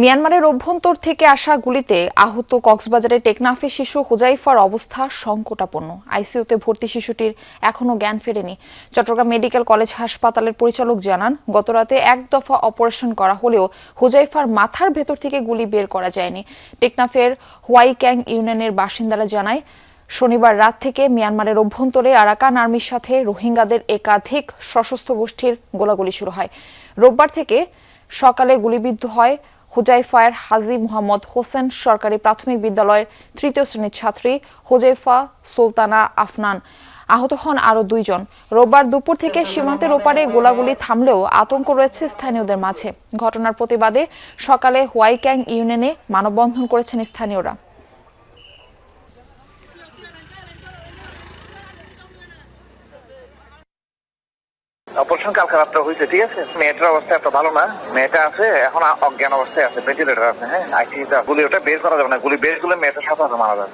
মিয়ানমারের অভ্যন্তর থেকে আসা গুলিতে আহত কক্সবাজারের টেকনাফে শিশু হুজাইফার অবস্থা সংকটাপন্ন। আইসিইউতে ভর্তি শিশুটির এখনো জ্ঞান ফেরেনি। চট্টগ্রাম মেডিকেল কলেজ হাসপাতালের পরিচালক জানান, গতরাতে এক দফা অপারেশন করা হলেও হুজাইফার মাথার ভেতর থেকে গুলি বের করা যায়নি। টেকনাফের হোয়াইক্যাং ইউনিয়নের বাসিন্দারা জানায়, শনিবার রাত থেকে মিয়ানমারের অভ্যন্তরে আরাকান আর্মির সাথে রোহিঙ্গাদের একাধিক সশস্ত্র গোষ্ঠীর গোলাগুলি শুরু হয়। রোববার থেকে সকালে গুলিবিদ্ধ হয় হুজাইফার হাজী মোহাম্মদ হোসেন সরকারি প্রাথমিক বিদ্যালয়ের তৃতীয় শ্রেণীর ছাত্রী হুজাইফা সুলতানা আফনান। আহত হন আরও 2 জন। রোববার দুপুর থেকে সীমান্তের ওপারে গোলাগুলি থামলেও আতঙ্ক রয়েছে স্থানীয়দের মাঝে। ঘটনার প্রতিবাদে সকালে হোয়াইক্যাং ইউনিয়নে মানববন্ধন করেছেন স্থানীয়রা। অপারেশন কালকে রাত্রে হয়েছে, ঠিক আছে। মেয়েটার অবস্থা এত ভালো না, মেয়েটা আছে এখন অজ্ঞান অবস্থায় আছে, ভেন্টিলেটর আছে। হ্যাঁ, আইসিইউতে গুলি ওটা বের করা যাবে না, গুলি বের করলে মেয়েটা সাথে মারা যাবে।